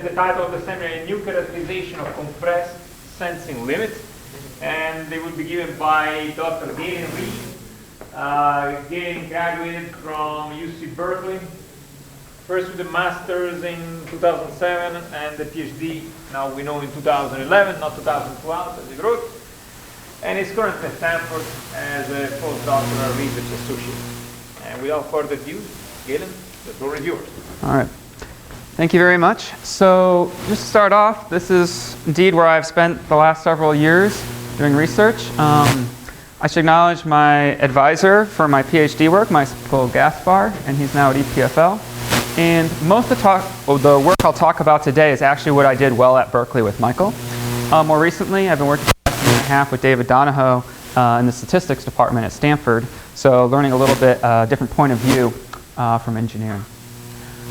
the title of the seminar, A New Characterization of Compressed Sensing Limits. And they will be given by Dr. Galen Reeves. Galen graduated from UC Berkeley. First with the master's in 2007 and the PhD, now we know in 2011, not 2012, as he wrote. And he's currently at Stanford as a postdoctoral research associate. And without further ado, Galen, the floor is yours. All right. Thank you very much. So just to start off, this is indeed where I've spent the last several years doing research. I should acknowledge my advisor for my PhD work, Michael Gaspar, and he's now at EPFL. And most of the work I'll talk about today is actually what I did well at Berkeley with Michael. More recently, I've been working for a year and a half with David Donahoe in the statistics department at Stanford, so learning a little bit different point of view from engineering.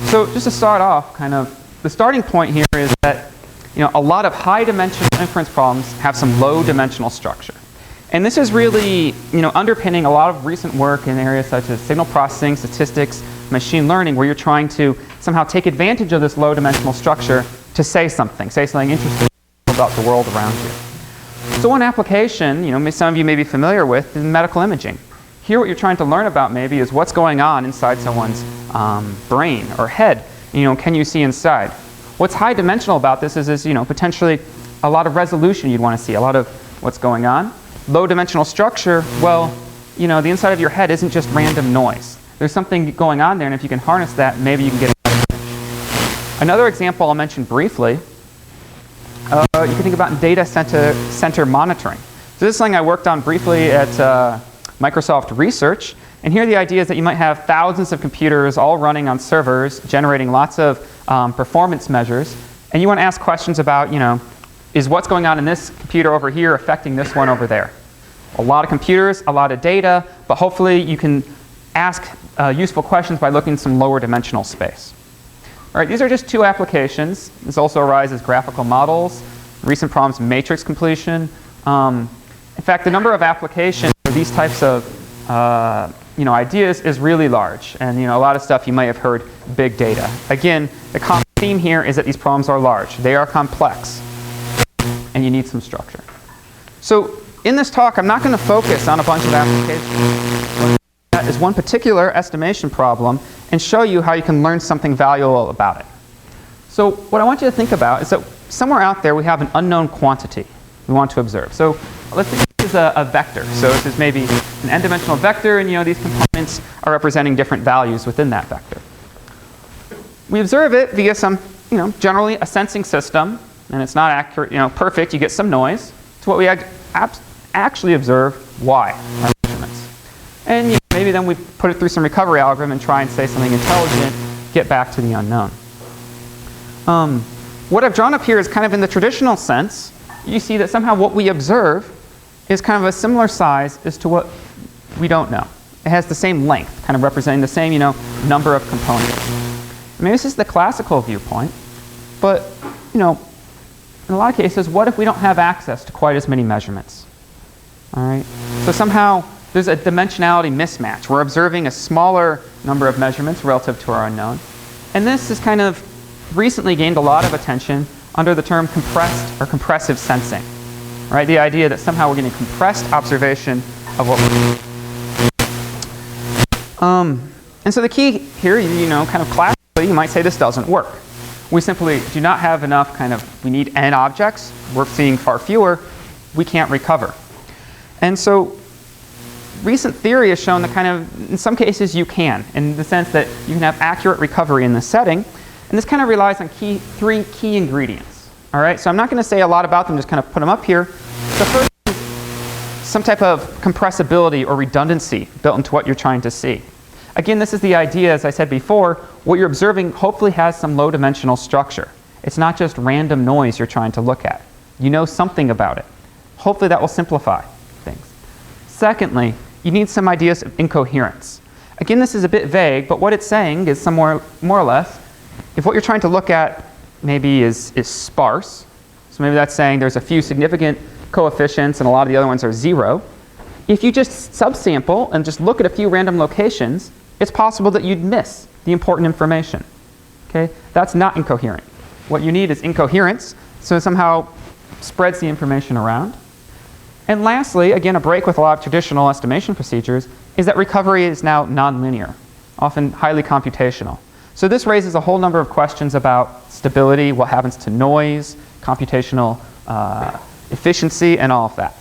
So just to start off, kind of the starting point here is that a lot of high-dimensional inference problems have some low-dimensional structure. And this is really underpinning a lot of recent work in areas such as signal processing, statistics, machine learning, where you're trying to somehow take advantage of this low-dimensional structure to say something interesting about the world around you. So one application, some of you may be familiar with, is medical imaging. Here what you're trying to learn about maybe is what's going on inside someone's brain or head. Can you see inside? What's high-dimensional about this is potentially a lot of resolution you'd want to see, a lot of what's going on. Low-dimensional structure, well, the inside of your head isn't just random noise. There's something going on there, and if you can harness that, maybe you can get a better image. Another example I'll mention briefly, you can think about data center monitoring. So this is something I worked on briefly at Microsoft Research, and here the idea is that you might have thousands of computers all running on servers, generating lots of performance measures, and you want to ask questions about, is what's going on in this computer over here affecting this one over there? A lot of computers, a lot of data, but hopefully you can ask useful questions by looking at some lower dimensional space. All right, these are just two applications. This also arises graphical models, recent problems, matrix completion. In fact, the number of applications for these types of ideas is really large. And a lot of stuff you might have heard, big data. Again, the common theme here is that these problems are large. They are complex, and you need some structure. So in this talk, I'm not going to focus on a bunch of applications. That is one particular estimation problem and show you how you can learn something valuable about it. So what I want you to think about is that somewhere out there we have an unknown quantity we want to observe. So let's think this is a vector. So this is maybe an n-dimensional vector, and these components are representing different values within that vector. We observe it via some, generally a sensing system, and it's not accurate, perfect. You get some noise. So what we actually observe, y, our measurements. And maybe then we put it through some recovery algorithm and try and say something intelligent, get back to the unknown. What I've drawn up here is kind of in the traditional sense. You see that somehow what we observe is kind of a similar size as to what we don't know. It has the same length, kind of representing the same number of components. Maybe this is the classical viewpoint, but in a lot of cases, what if we don't have access to quite as many measurements? All right. So somehow there's a dimensionality mismatch. We're observing a smaller number of measurements relative to our unknown. And this has kind of recently gained a lot of attention under the term compressed or compressive sensing. Right? The idea that somehow we're getting compressed observation of what we're doing. And so the key here, kind of classically, you might say this doesn't work. We simply do not have enough we need n objects. We're seeing far fewer. We can't recover. And so recent theory has shown that in some cases you can, in the sense that you can have accurate recovery in this setting. And this kind of relies on three key ingredients. All right, so I'm not going to say a lot about them, just kind of put them up here. The first is some type of compressibility or redundancy built into what you're trying to see. Again, this is the idea, as I said before, what you're observing hopefully has some low-dimensional structure. It's not just random noise you're trying to look at. You know something about it. Hopefully that will simplify things. Secondly, you need some ideas of incoherence. Again, this is a bit vague, but what it's saying is somewhere more or less, if what you're trying to look at maybe is sparse, so maybe that's saying there's a few significant coefficients and a lot of the other ones are zero. If you just subsample and just look at a few random locations, it's possible that you'd miss the important information. Okay? That's not incoherent. what you need is incoherence, so it somehow spreads the information around. And lastly, again, a break with a lot of traditional estimation procedures is that recovery is now nonlinear, often highly computational. So this raises a whole number of questions about stability, what happens to noise, computational efficiency, and all of that.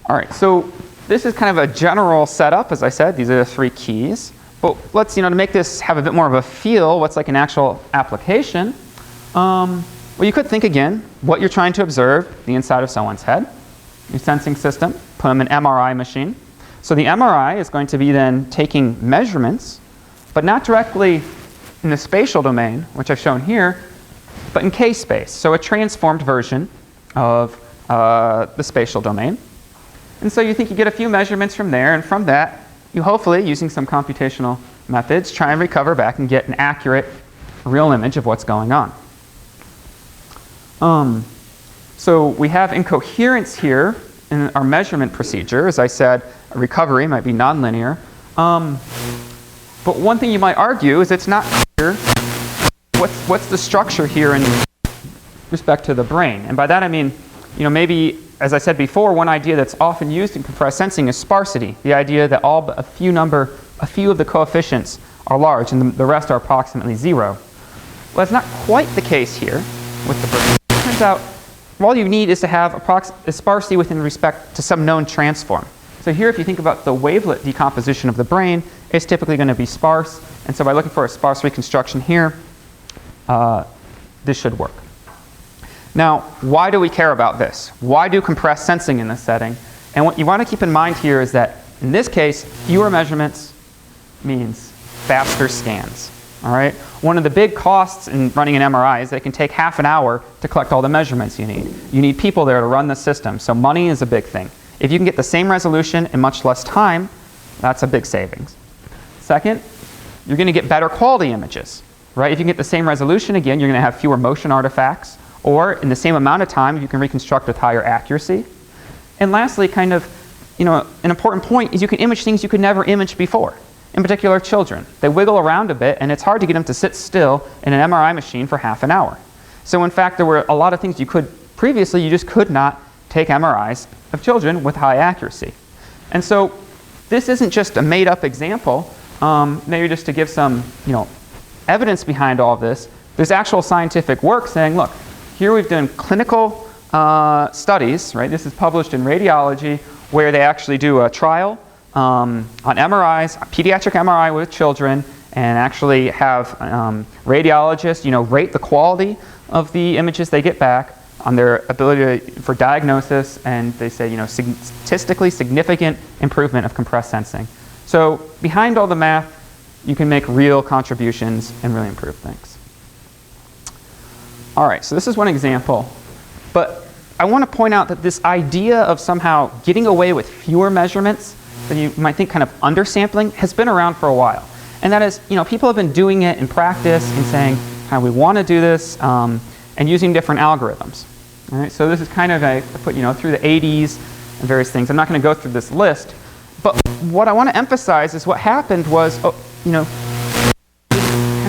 All right, so this is kind of a general setup. As I said, these are the 3 keys. But let's, to make this have a bit more of a feel, what's like an actual application, well, you could think again, what you're trying to observe, the inside of someone's head, your sensing system, put them in an MRI machine. So the MRI is going to be then taking measurements, but not directly in the spatial domain, which I've shown here, but in k-space, so a transformed version of the spatial domain. And so you think you get a few measurements from there, and from that, you hopefully, using some computational methods, try and recover back and get an accurate, real image of what's going on. So we have incoherence here in our measurement procedure. As I said, a recovery might be nonlinear. But one thing you might argue is it's not clear what's the structure here in respect to the brain. And by that I mean, maybe, as I said before, one idea that's often used in compressed sensing is sparsity, the idea that all but a few of the coefficients are large and the rest are approximately 0. Well, that's not quite the case here with the brain. It turns out all you need is to have a sparsity within respect to some known transform. So here, if you think about the wavelet decomposition of the brain, it's typically going to be sparse. And so by looking for a sparse reconstruction here, this should work. Now, why do we care about this? Why do compressed sensing in this setting? And what you want to keep in mind here is that, in this case, fewer measurements means faster scans. All right? One of the big costs in running an MRI is that it can take half an hour to collect all the measurements you need. You need people there to run the system, so money is a big thing. If you can get the same resolution in much less time, that's a big savings. Second, you're going to get better quality images. Right? If you can get the same resolution, again, you're going to have fewer motion artifacts. Or in the same amount of time, you can reconstruct with higher accuracy. And lastly, kind of, an important point is you can image things you could never image before. In particular, children. They wiggle around a bit, and it's hard to get them to sit still in an MRI machine for half an hour. So in fact, there were a lot of things you just could not take MRIs of children with high accuracy. And so this isn't just a made-up example. Maybe just to give some, evidence behind all of this, there's actual scientific work saying, look, here we've done clinical studies, right? This is published in Radiology, where they actually do a trial on MRIs, a pediatric MRI with children, and actually have radiologists, rate the quality of the images they get back on their ability for diagnosis, and they say, statistically significant improvement of compressed sensing. So behind all the math, you can make real contributions and really improve things. All right, so this is one example. But I want to point out that this idea of somehow getting away with fewer measurements than you might think kind of undersampling has been around for a while. And that is, people have been doing it in practice and saying, we want to do this, and using different algorithms. All right, so this is kind of I put, through the 80s and various things. I'm not going to go through this list. But what I want to emphasize is what happened was, kind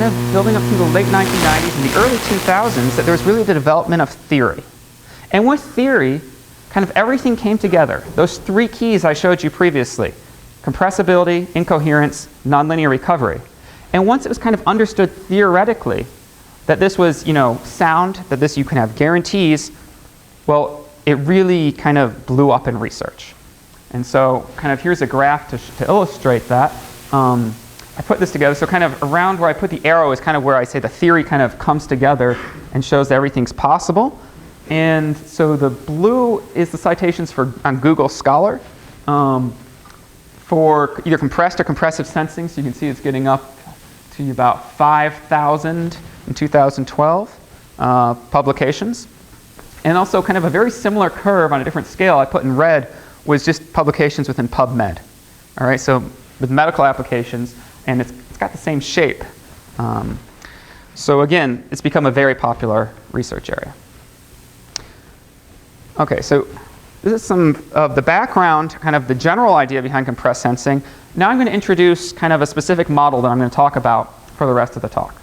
of building up through the late 1990s and the early 2000s, that there was really the development of theory. And with theory, kind of everything came together. Those 3 keys I showed you previously: compressibility, incoherence, nonlinear recovery. And once it was kind of understood theoretically that this was, sound, that you can have guarantees, well, it really kind of blew up in research. And so kind of here's a graph to illustrate that. I put this together, so kind of around where I put the arrow is kind of where I say the theory kind of comes together and shows that everything's possible. And so the blue is the citations on Google Scholar for either compressed or compressive sensing. So you can see it's getting up to about 5,000 in 2012 publications. And also kind of a very similar curve on a different scale I put in red was just publications within PubMed. All right, so with medical applications, and it's got the same shape. So again, it's become a very popular research area. Okay, so this is some of the background, kind of the general idea behind compressed sensing. Now I'm going to introduce kind of a specific model that I'm going to talk about for the rest of the talk.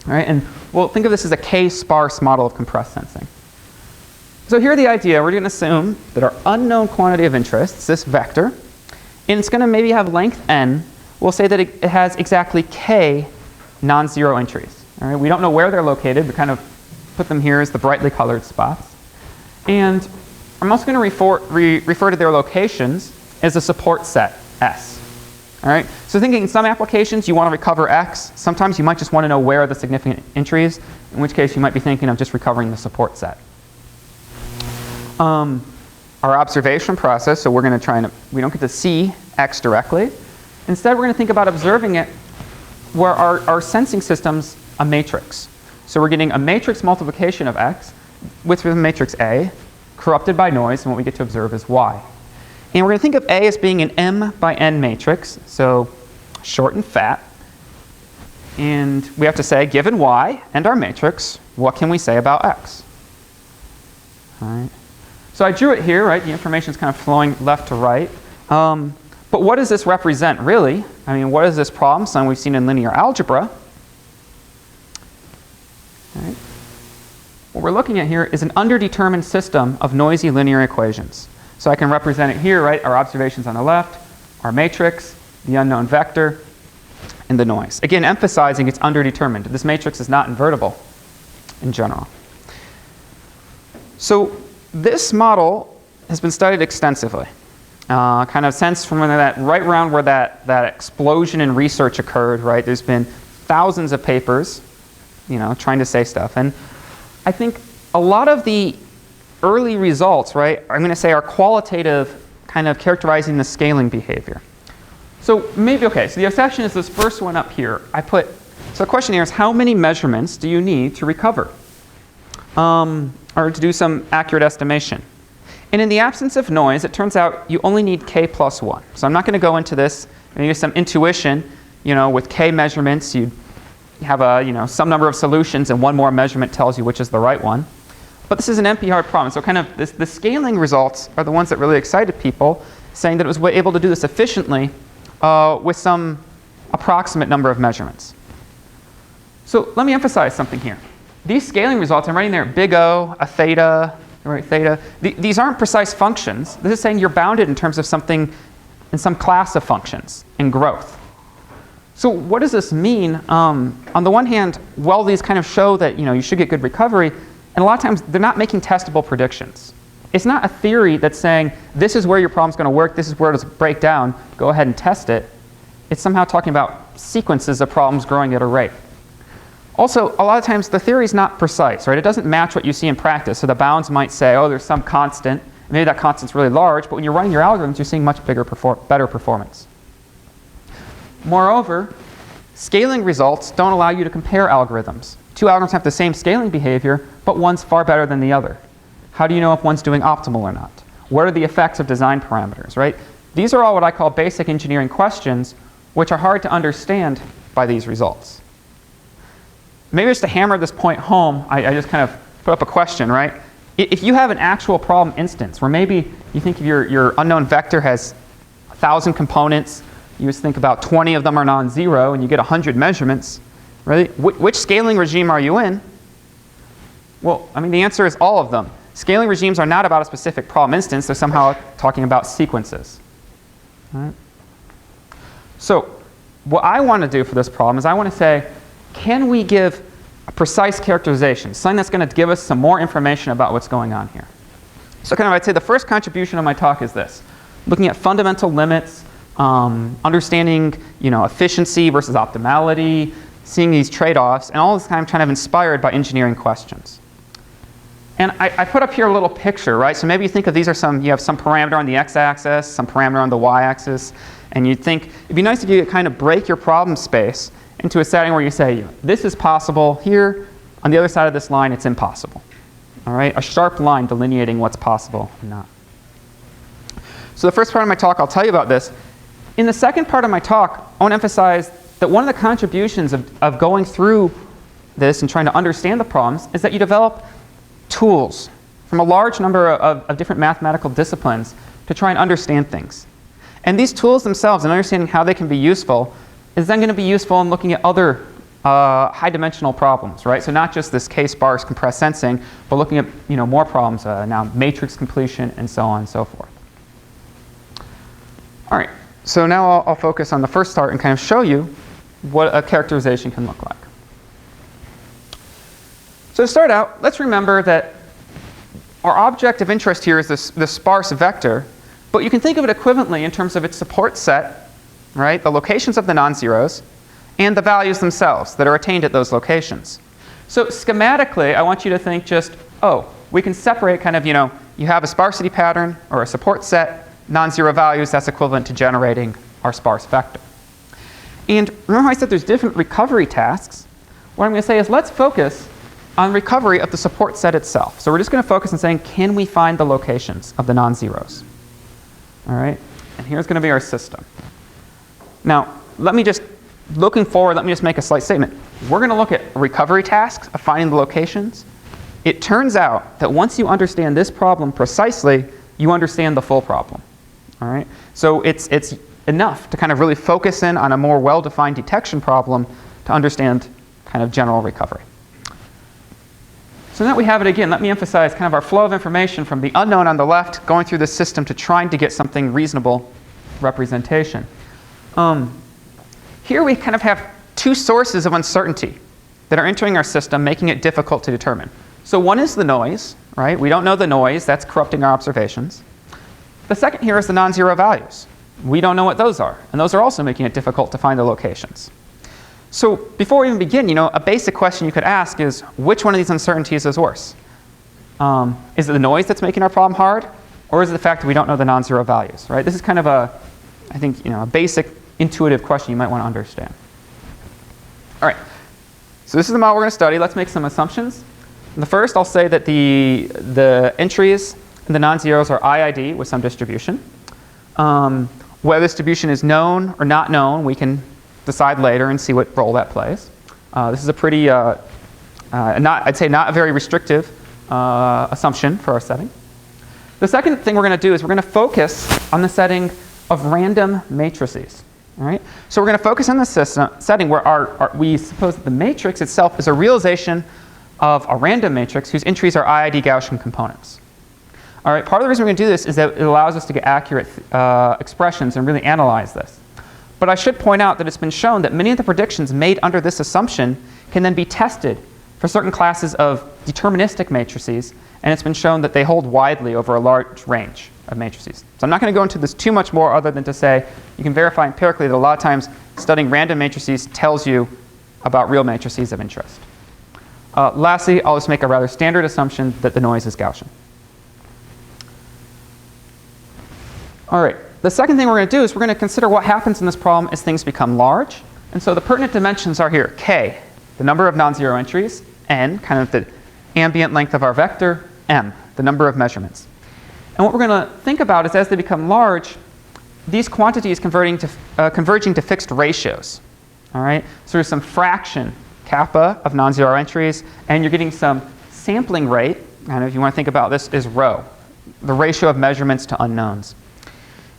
All right, and we'll think of this as a k-sparse model of compressed sensing. So here the idea, we're going to assume that our unknown quantity of interest is this vector, and it's going to maybe have length n. We'll say that it has exactly k non-zero entries. All right, we don't know where they're located. We kind of put them here as the brightly colored spots. And I'm also going to refer to their locations as a support set, S. All right, so thinking in some applications you want to recover X. Sometimes you might just want to know where are the significant entries, in which case you might be thinking of just recovering the support set. Our observation process, so we're going to try and, we don't get to see X directly. Instead we're going to think about observing it where our sensing system's a matrix. So we're getting a matrix multiplication of X with the matrix A, corrupted by noise, and what we get to observe is Y. And we're going to think of A as being an m by n matrix, so short and fat. And we have to say, given Y and our matrix, what can we say about X? All right. So I drew it here, right? The information is kind of flowing left to right. But what does this represent, really? I mean, what is this problem? Something we've seen in linear algebra. All right. What we're looking at here is an underdetermined system of noisy linear equations. So I can represent it here, right? Our observations on the left, our matrix, the unknown vector, and the noise. Again, emphasizing it's underdetermined. This matrix is not invertible in general. So this model has been studied extensively. Kind of since from that right around where that explosion in research occurred, right? There's been thousands of papers, trying to say stuff. And I think a lot of the early results, right, I'm going to say are qualitative, kind of characterizing the scaling behavior. So maybe, okay, so the exception is this first one up here. So the question here is, how many measurements do you need to recover? Or to do some accurate estimation? And in the absence of noise, it turns out you only need k plus 1. So I'm not going to go into this. I'm going to use some intuition. With k measurements, you have some number of solutions, and one more measurement tells you which is the right one. But this is an NP-hard problem. So kind of the scaling results are the ones that really excited people, saying that it was able to do this efficiently with some approximate number of measurements. So let me emphasize something here. These scaling results, I'm writing there big O, a theta, right, theta. These aren't precise functions. This is saying you're bounded in terms of something, in some class of functions in growth. So what does this mean? On the one hand, well, these kind of show that you should get good recovery. And a lot of times, they're not making testable predictions. It's not a theory that's saying, this is where your problem's going to work, this is where it'll break down, go ahead and test it. It's somehow talking about sequences of problems growing at a rate. Also, a lot of times, the theory is not precise, right? It doesn't match what you see in practice. So the bounds might say, oh, there's some constant. Maybe that constant's really large, but when you're running your algorithms, you're seeing much better performance. Moreover, scaling results don't allow you to compare algorithms. Two algorithms have the same scaling behavior, but one's far better than the other. How do you know if one's doing optimal or not? What are the effects of design parameters, right? These are all what I call basic engineering questions, which are hard to understand by these results. Maybe just to hammer this point home, I just kind of put up a question, right? If you have an actual problem instance where maybe you think your unknown vector has 1,000 components, you just think about 20 of them are non-zero, and you get 100 measurements, right? Which scaling regime are you in? Well, I mean, the answer is all of them. Scaling regimes are not about a specific problem instance. They're somehow talking about sequences. All right? So what I want to do for this problem is I want to say, can we give a precise characterization, something that's going to give us some more information about what's going on here? So kind of I'd say the first contribution of my talk is this, looking at fundamental limits, understanding efficiency versus optimality, seeing these trade-offs, and all this kind of inspired by engineering questions. And I put up here a little picture, right? So maybe you think of these are you have some parameter on the x-axis, some parameter on the y-axis, and you'd think it'd be nice if you could kind of break your problem space into a setting where you say, this is possible here, on the other side of this line, it's impossible. All right? A sharp line delineating what's possible and not. So the first part of my talk, I'll tell you about this. In the second part of my talk, I want to emphasize that one of the contributions of going through this and trying to understand the problems is that you develop tools from a large number of different mathematical disciplines to try and understand things. And these tools themselves and understanding how they can be useful is then going to be useful in looking at other high-dimensional problems, right? So not just this k-sparse compressed sensing, but looking at more problems now, matrix completion, and so on and so forth. All right, so now I'll focus on the first part and kind of show you what a characterization can look like. So to start out, let's remember that our object of interest here is this sparse vector, but you can think of it equivalently in terms of its support set, right? The locations of the non-zeros, and the values themselves that are attained at those locations. So schematically, I want you to think just, we can separate kind of, you have a sparsity pattern or a support set, non-zero values, that's equivalent to generating our sparse vector. And remember how I said there's different recovery tasks? What I'm going to say is let's focus on recovery of the support set itself. So we're just going to focus on saying, can we find the locations of the non-zeros? All right, and here's going to be our system. Now, looking forward, let me just make a slight statement. We're going to look at recovery tasks of finding the locations. It turns out that once you understand this problem precisely, you understand the full problem. All right? So it's enough to kind of really focus in on a more well-defined detection problem to understand kind of general recovery. So now that we have it again, let me emphasize kind of our flow of information from the unknown on the left going through the system to trying to get something reasonable representation. Here we kind of have two sources of uncertainty that are entering our system, making it difficult to determine. So one is the noise, right? We don't know the noise. That's corrupting our observations. The second here is the non-zero values. We don't know what those are, and those are also making it difficult to find the locations. So before we even begin, a basic question you could ask is, which one of these uncertainties is worse? Is it the noise that's making our problem hard, or is it the fact that we don't know the non-zero values, right? This is kind of a basic intuitive question you might want to understand. All right, so this is the model we're going to study. Let's make some assumptions. In the first, I'll say that the entries and the non-zeros are IID with some distribution. Whether this distribution is known or not known, we can decide later and see what role that plays. This is a pretty, I'd say not a very restrictive assumption for our setting. The second thing we're going to do is we're going to focus on the setting of random matrices. All right? So we're going to focus on the setting where we suppose that the matrix itself is a realization of a random matrix whose entries are IID Gaussian components. All right, part of the reason we're going to do this is that it allows us to get accurate expressions and really analyze this. But I should point out that it's been shown that many of the predictions made under this assumption can then be tested for certain classes of deterministic matrices, and it's been shown that they hold widely over a large range of matrices. So I'm not going to go into this too much more other than to say you can verify empirically that a lot of times studying random matrices tells you about real matrices of interest. Lastly, I'll just make a rather standard assumption that the noise is Gaussian. All right, the second thing we're going to do is we're going to consider what happens in this problem as things become large. And so the pertinent dimensions are here, k, the number of non-zero entries, n, kind of the ambient length of our vector, m, the number of measurements. And what we're going to think about is as they become large, these quantities converging to fixed ratios. All right, so there's some fraction, kappa, of non-zero entries, and you're getting some sampling rate, and if you want to think about this, is rho, the ratio of measurements to unknowns.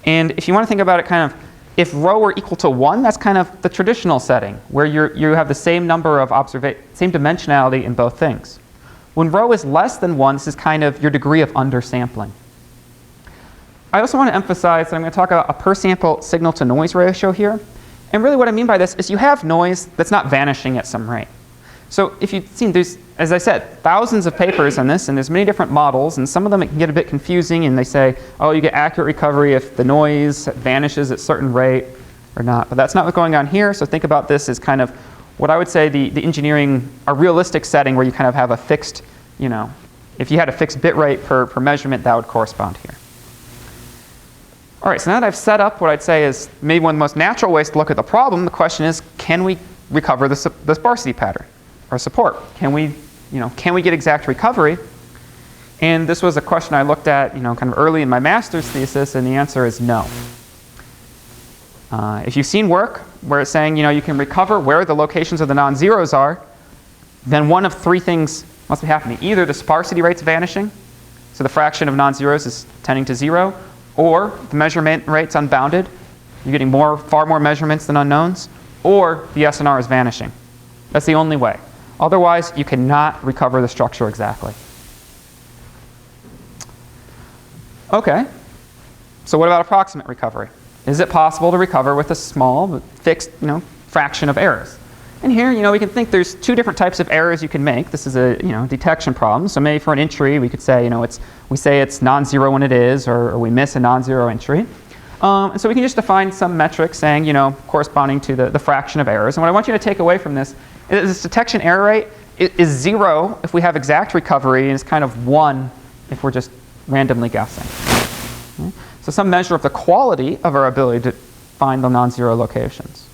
And if you want to think about it kind of, if rho were equal to 1, that's kind of the traditional setting, where you have the same number of same dimensionality in both things. When rho is less than 1, this is kind of your degree of undersampling. I also want to emphasize that I'm going to talk about a per sample signal to noise ratio here. And really what I mean by this is you have noise that's not vanishing at some rate. So if you've seen, there's, as I said, thousands of papers on this, and there's many different models, and some of them it can get a bit confusing, and they say, oh, you get accurate recovery if the noise vanishes at a certain rate or not. But that's not what's going on here, so think about this as kind of what I would say the engineering, a realistic setting where you kind of have a fixed, if you had a fixed bit rate per measurement, that would correspond here. All right, so now that I've set up what I'd say is maybe one of the most natural ways to look at the problem, the question is, can we recover the sparsity pattern or support? Can we get exact recovery? And this was a question I looked at, kind of early in my master's thesis, and the answer is no. If you've seen work where it's saying, you can recover where the locations of the non-zeros are, then one of three things must be happening. Either the sparsity rate's vanishing, so the fraction of non-zeros is tending to 0, or the measurement rate's unbounded, you're getting far more measurements than unknowns, or the SNR is vanishing. That's the only way. Otherwise, you cannot recover the structure exactly. Okay, so what about approximate recovery? Is it possible to recover with a small but fixed fraction of errors? And here, we can think there's two different types of errors you can make. This is a detection problem. So maybe for an entry, we could say we say it's non-zero when it is, or we miss a non-zero entry. And so we can just define some metric saying corresponding to the fraction of errors. And what I want you to take away from this is this detection error rate is 0 if we have exact recovery, and it's kind of 1 if we're just randomly guessing. Okay? So some measure of the quality of our ability to find the non-zero locations.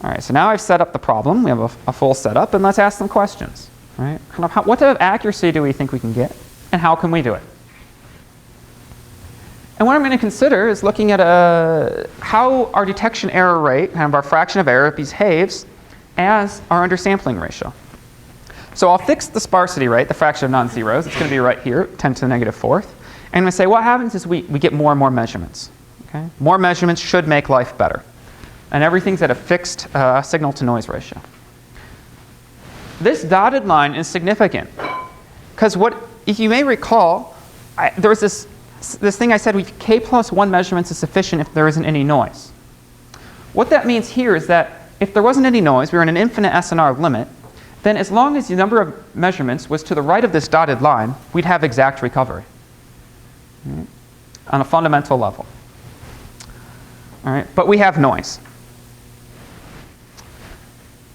All right, so now I've set up the problem. We have a full setup, and let's ask some questions. Right? What type of accuracy do we think we can get, and how can we do it? And what I'm going to consider is looking at how our detection error rate, kind of our fraction of error, behaves as our undersampling ratio. So I'll fix the sparsity rate, the fraction of non-zeros. It's going to be right here, 10 to the negative fourth. And I'm going to say what happens is we get more and more measurements. Okay? More measurements should make life better. And everything's at a fixed signal-to-noise ratio. This dotted line is significant because if you may recall, there was this thing I said, k plus 1 measurements is sufficient if there isn't any noise. What that means here is that if there wasn't any noise, we were in an infinite SNR limit, then as long as the number of measurements was to the right of this dotted line, we'd have exact recovery, right? On a fundamental level. All right, but we have noise.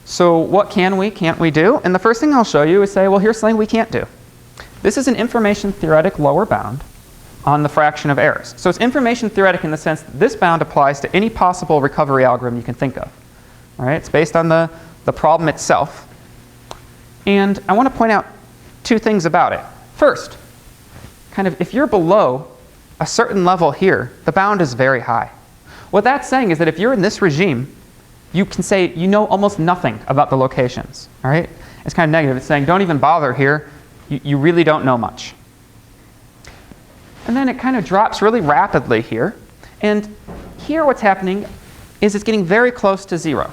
So what can't we do? And the first thing I'll show you is say, well, here's something we can't do. This is an information theoretic lower bound on the fraction of errors. So it's information theoretic in the sense that this bound applies to any possible recovery algorithm you can think of. All right? It's based on the problem itself. And I want to point out two things about it. First, kind of if you're below a certain level here, the bound is very high. What that's saying is that if you're in this regime, you can say you know almost nothing about the locations. All right? It's kind of negative. It's saying don't even bother here. You really don't know much. And then it kind of drops really rapidly here. And here what's happening is it's getting very close to 0.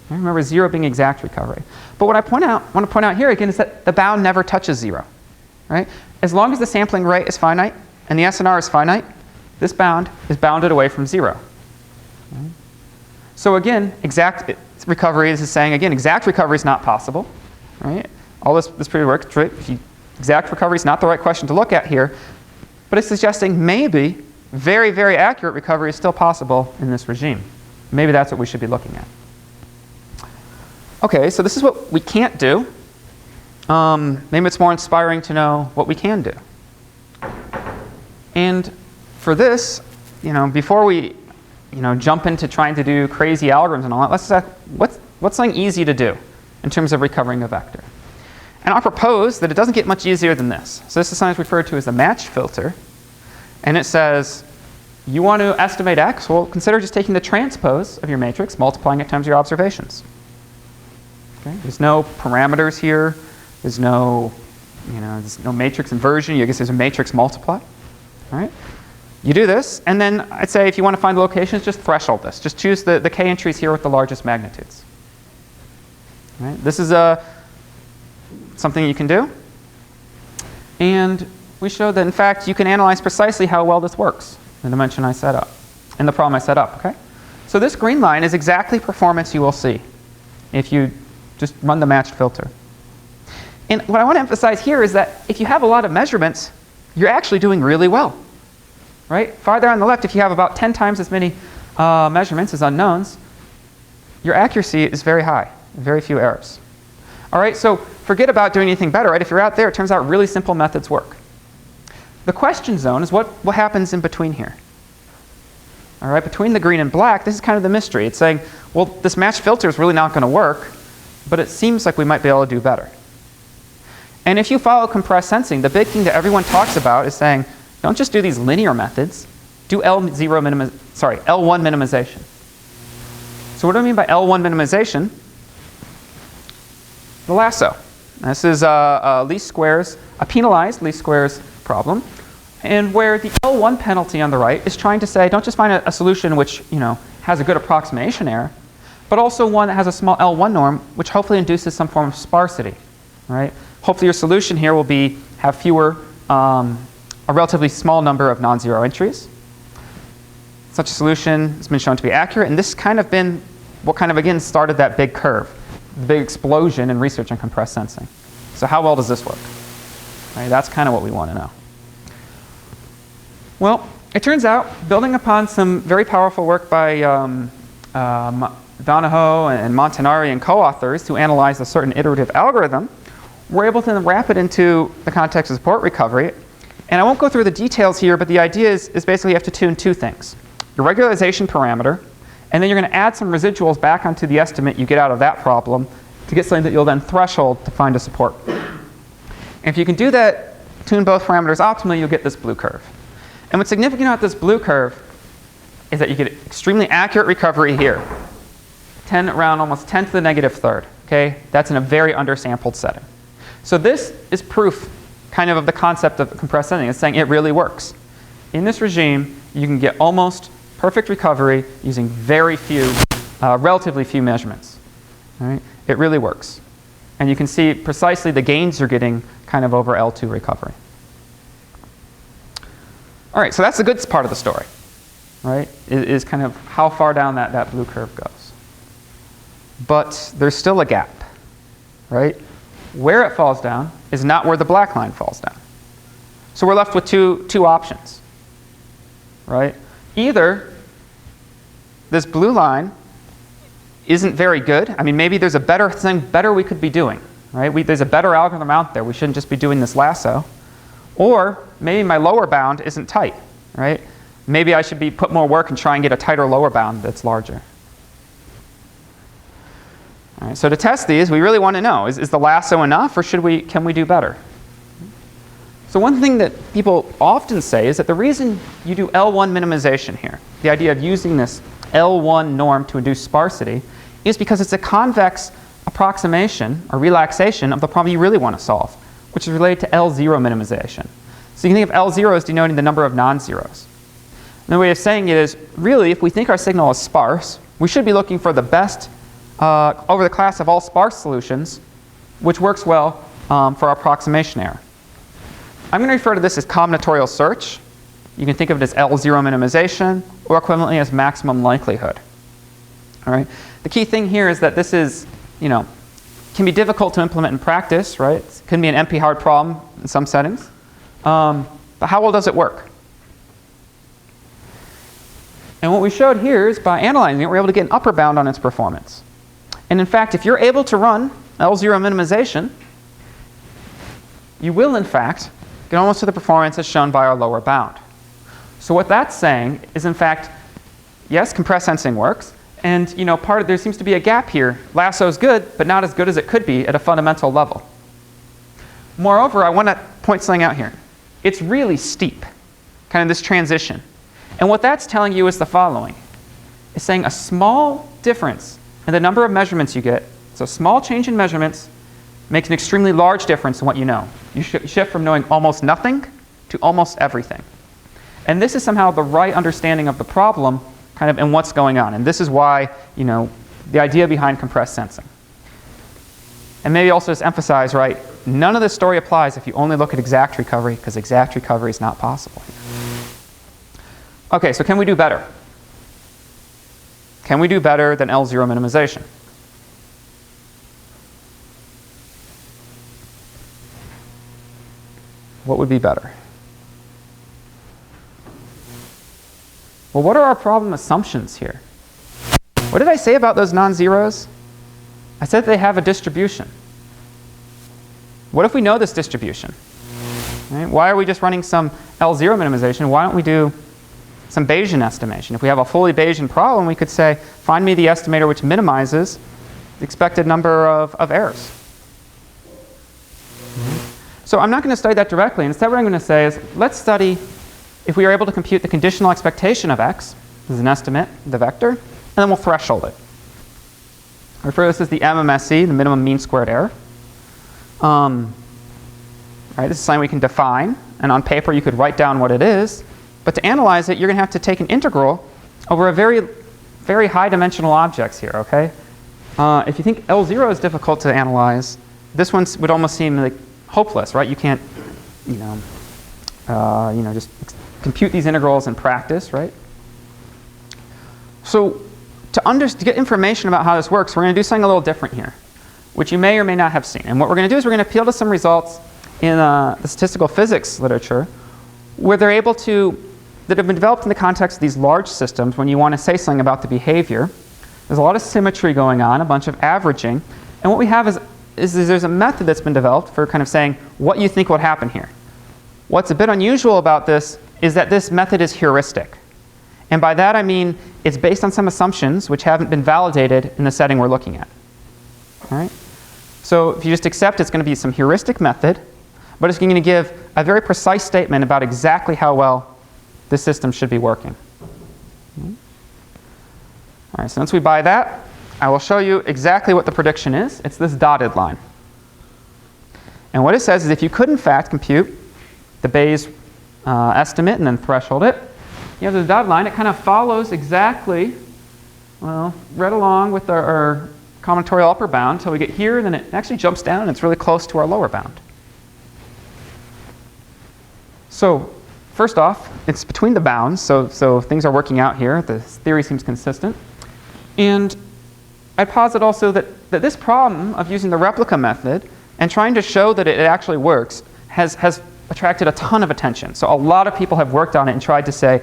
Remember 0 being exact recovery. But what I want to point out here again is that the bound never touches 0. Right? As long as the sampling rate is finite and the SNR is finite, this bound is bounded away from 0. Okay? So again, exact recovery is saying, again, exact recovery is not possible. Right? All this pretty works. Right? Exact recovery is not the right question to look at here. But it's suggesting maybe very, very accurate recovery is still possible in this regime. Maybe that's what we should be looking at. Okay, so this is what we can't do. Maybe it's more inspiring to know what we can do. And for this, before we jump into trying to do crazy algorithms and all that, let's ask what's something easy to do in terms of recovering a vector. And I'll propose that it doesn't get much easier than this. So this is sometimes referred to as the match filter. And it says, you want to estimate x? Well, consider just taking the transpose of your matrix, multiplying it times your observations. Okay? There's no parameters here. There's no matrix inversion. I guess there's a matrix multiply. All right? You do this, and then I'd say if you want to find the locations, just threshold this. Just choose the k entries here with the largest magnitudes. All right? This is something you can do. And we showed that, in fact, you can analyze precisely how well this works in the dimension I set up, in the problem I set up. Okay? So this green line is exactly performance you will see if you just run the matched filter. And what I want to emphasize here is that if you have a lot of measurements, you're actually doing really well. Right? Farther on the left, if you have about 10 times as many measurements as unknowns, your accuracy is very high, very few errors. All right, so forget about doing anything better. Right? If you're out there, it turns out really simple methods work. The question zone is what happens in between here. All right, between the green and black, this is kind of the mystery. It's saying, well, this matched filter is really not going to work, but it seems like we might be able to do better. And if you follow compressed sensing, the big thing that everyone talks about is saying, don't just do these linear methods. Do L1 minimization. So what do I mean by L1 minimization? The LASSO. This is a penalized least squares problem, and where the L1 penalty on the right is trying to say, don't just find a solution which has a good approximation error, but also one that has a small L1 norm, which hopefully induces some form of sparsity, right? Hopefully your solution here will be have fewer, a relatively small number of non-zero entries. Such a solution has been shown to be accurate, and this has kind of been what kind of, again, started that big curve, the big explosion in research on compressed sensing. So how well does this work? Right, that's kind of what we want to know. Well, it turns out, building upon some very powerful work by Donahoe and Montanari and co-authors who analyzed a certain iterative algorithm, we're able to wrap it into the context of support recovery. And I won't go through the details here, but the idea is basically you have to tune two things. Your regularization parameter, and then you're going to add some residuals back onto the estimate you get out of that problem to get something that you'll then threshold to find a support. And if you can do that, tune both parameters optimally, you'll get this blue curve. And what's significant about this blue curve is that you get extremely accurate recovery here, around almost 10 to the negative third. Okay? That's in a very undersampled setting. So this is proof kind of the concept of compressed sensing. It's saying it really works. In this regime, you can get almost perfect recovery using very few, relatively few measurements. All right? It really works. And you can see precisely the gains you're getting kind of over L2 recovery. All right, so that's the good part of the story, right? Is kind of how far down that blue curve goes. But there's still a gap, right? Where it falls down is not where the black line falls down. So we're left with two options, right? Either this blue line isn't very good. I mean, maybe there's a better we could be doing, right? There's a better algorithm out there. We shouldn't just be doing this LASSO. Or maybe my lower bound isn't tight, right? Maybe I should put more work and try and get a tighter lower bound that's larger. All right, so to test these, we really want to know, is the LASSO enough, or can we do better? So one thing that people often say is that the reason you do L1 minimization here, the idea of using this L1 norm to induce sparsity, is because it's a convex approximation or relaxation of the problem you really want to solve, which is related to L0 minimization. So you can think of L0 as denoting the number of non-zeros. Another way of saying it is, really, if we think our signal is sparse, we should be looking for the best over the class of all sparse solutions, which works well for our approximation error. I'm going to refer to this as combinatorial search. You can think of it as L0 minimization, or equivalently as maximum likelihood. All right. The key thing here is that this is, can be difficult to implement in practice, right? It can be an NP-hard problem in some settings. But how well does it work? And what we showed here is by analyzing it, we're able to get an upper bound on its performance. And in fact, if you're able to run L0 minimization, you will, in fact, get almost to the performance as shown by our lower bound. So what that's saying is, in fact, yes, compressed sensing works. And there seems to be a gap here. LASSO is good, but not as good as it could be at a fundamental level. Moreover, I want to point something out here. It's really steep, kind of this transition. And what that's telling you is the following. It's saying a small difference in the number of measurements you get, so a small change in measurements, makes an extremely large difference in what you know. You shift from knowing almost nothing to almost everything. And this is somehow the right understanding of the problem kind of and what's going on. And this is why, the idea behind compressed sensing. And maybe also just emphasize, right, none of this story applies if you only look at exact recovery, because exact recovery is not possible here. Okay, so can we do better? Can we do better than L0 minimization? What would be better? Well, what are our problem assumptions here? What did I say about those non-zeros? I said they have a distribution. What if we know this distribution? Right? Why are we just running some L0 minimization? Why don't we do some Bayesian estimation? If we have a fully Bayesian problem, we could say, find me the estimator which minimizes the expected number of errors. So I'm not going to study that directly. Instead, what I'm going to say is, let's study if we are able to compute the conditional expectation of x, this is an estimate, the vector, and then we'll threshold it. I refer to this as the MMSE, the minimum mean squared error. Right, this is something we can define, and on paper you could write down what it is. But to analyze it, you're going to have to take an integral over a very, very high dimensional objects here, okay? if you think L0 is difficult to analyze, this one would almost seem like hopeless, right? You can't, just compute these integrals in practice, right? So to get information about how this works, we're going to do something a little different here, which you may or may not have seen. And what we're going to do is we're going to appeal to some results in the statistical physics literature where they're able to, that have been developed in the context of these large systems when you want to say something about the behavior. There's a lot of symmetry going on, a bunch of averaging. And what we have is there's a method that's been developed for kind of saying what you think would happen here. What's a bit unusual about this is that this method is heuristic. And by that I mean it's based on some assumptions which haven't been validated in the setting we're looking at. All right? So if you just accept it's going to be some heuristic method, but it's going to give a very precise statement about exactly how well this system should be working. All right, so once we buy that, I will show you exactly what the prediction is. It's this dotted line. And what it says is if you could in fact compute the Bayes estimate and then threshold it, you have the dotted line. It kind of follows exactly, well, right along with our combinatorial upper bound until we get here, and then it actually jumps down and it's really close to our lower bound. So first off, it's between the bounds, so things are working out here. The theory seems consistent. And I posit also that this problem of using the replica method and trying to show that it actually works has attracted a ton of attention. So a lot of people have worked on it and tried to say,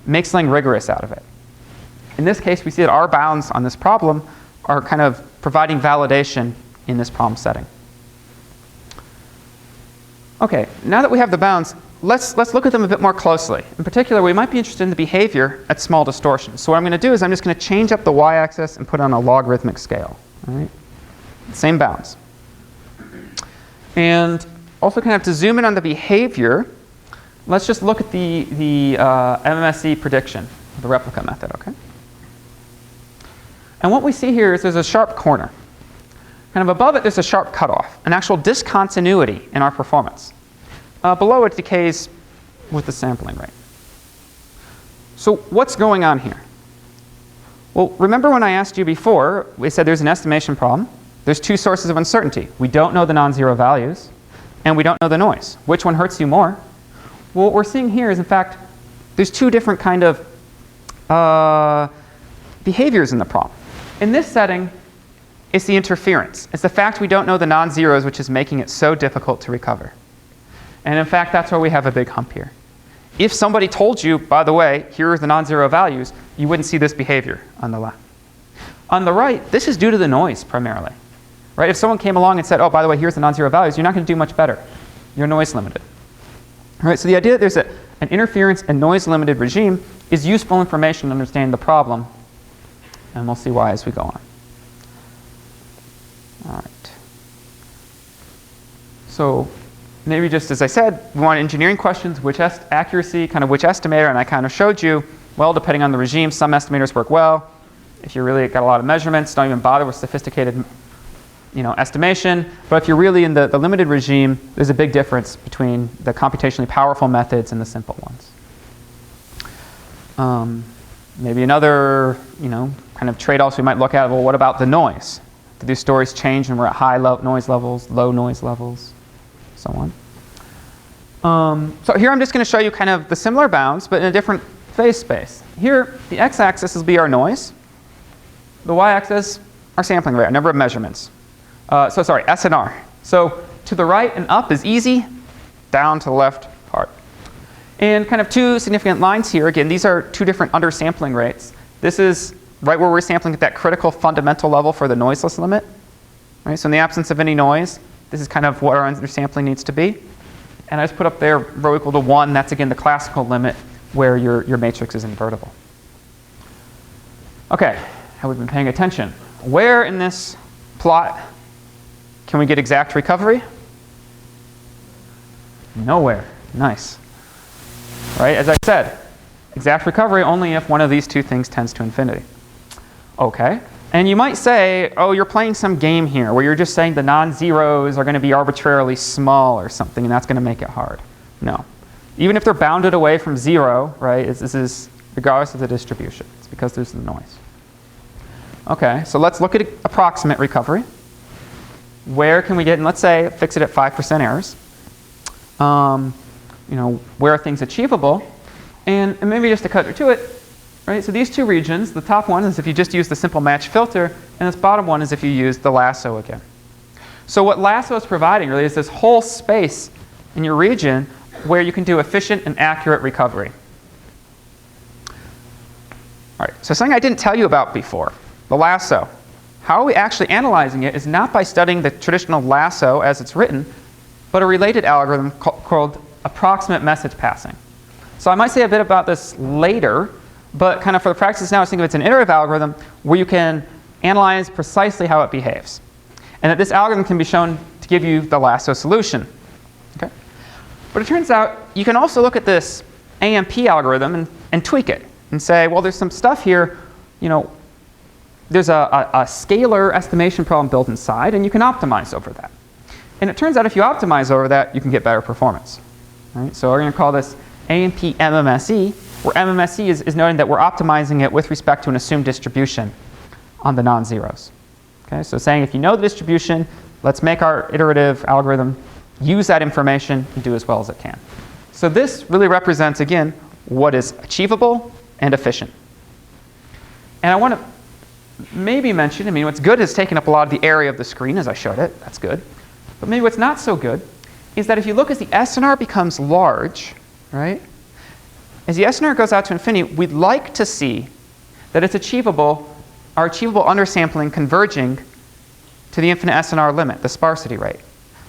make something rigorous out of it. In this case, we see that our bounds on this problem are kind of providing validation in this problem setting. Okay, now that we have the bounds, let's look at them a bit more closely. In particular, we might be interested in the behavior at small distortions. So what I'm going to do is I'm just going to change up the y-axis and put it on a logarithmic scale. All right? Same bounds. And also kind of to zoom in on the behavior, let's just look at the MMSE prediction, the replica method. Okay? And what we see here is there's a sharp corner. Kind of above it, there's a sharp cutoff, an actual discontinuity in our performance. Below it decays with the sampling rate. So what's going on here? Well, remember when I asked you before, we said there's an estimation problem. There's two sources of uncertainty. We don't know the non-zero values, and we don't know the noise. Which one hurts you more? Well, what we're seeing here is, in fact, there's two different kind of behaviors in the problem. In this setting, it's the interference. It's the fact we don't know the non-zeros which is making it so difficult to recover. And in fact, that's why we have a big hump here. If somebody told you, by the way, here are the non-zero values, you wouldn't see this behavior on the left. On the right, this is due to the noise primarily. Right? If someone came along and said, oh, by the way, here's the non-zero values, you're not going to do much better. You're noise limited. All right, so the idea that there's an interference and noise limited regime is useful information to understand the problem. And we'll see why as we go on. All right. So maybe just as I said, we want engineering questions, which accuracy, kind of which estimator, and I kind of showed you, well, depending on the regime, some estimators work well. If you really got a lot of measurements, don't even bother with sophisticated estimation. But if you're really in the limited regime, there's a big difference between the computationally powerful methods and the simple ones. Maybe another, kind of trade-offs we might look at, well, what about the noise? Do these stories change when we're at high noise levels, low noise levels, so on? So here I'm just going to show you kind of the similar bounds, but in a different phase space. Here, the x-axis will be our noise. The y-axis, our sampling rate, our number of measurements. Sorry, S and R. So to the right and up is easy, down to the left, hard. And kind of two significant lines here. Again, these are two different undersampling rates. This is right where we're sampling at that critical fundamental level for the noiseless limit. Right? So in the absence of any noise, this is kind of what our undersampling needs to be. And I just put up there rho equal to 1. That's, again, the classical limit where your matrix is invertible. OK, have we been paying attention? Where in this plot can we get exact recovery? Nowhere. Nice. Right? As I said, exact recovery only if one of these two things tends to infinity. OK. And you might say, oh, you're playing some game here where you're just saying the non-zeros are going to be arbitrarily small or something, and that's going to make it hard. No. Even if they're bounded away from 0, right, this is regardless of the distribution. It's because there's the noise. Okay, so let's look at approximate recovery. Where can we get, and let's say fix it at 5% errors. Where are things achievable? And maybe just to cut to it, right? So these two regions, the top one is if you just use the simple match filter, and this bottom one is if you use the LASSO again. So what LASSO is providing really is this whole space in your region where you can do efficient and accurate recovery. All right, so something I didn't tell you about before, the LASSO. How are we actually analyzing it is not by studying the traditional LASSO as it's written, but a related algorithm called approximate message passing. So I might say a bit about this later, but kind of for the practice now, I think of it's an iterative algorithm where you can analyze precisely how it behaves. And that this algorithm can be shown to give you the LASSO solution. Okay? But it turns out you can also look at this AMP algorithm and tweak it and say, well, there's some stuff here, there's a scalar estimation problem built inside, and you can optimize over that. And it turns out if you optimize over that, you can get better performance. Right? So we're going to call this AMP MMSE, where MMSE is noting that we're optimizing it with respect to an assumed distribution on the non-zeros. Okay? So saying if you know the distribution, let's make our iterative algorithm use that information and do as well as it can. So this really represents, again, what is achievable and efficient. And I want to maybe mention, what's good is taking up a lot of the area of the screen as I showed it. That's good. But maybe what's not so good is that if you look as the SNR becomes large, right? As the SNR goes out to infinity, we'd like to see that it's achievable, our achievable undersampling converging to the infinite SNR limit, the sparsity rate.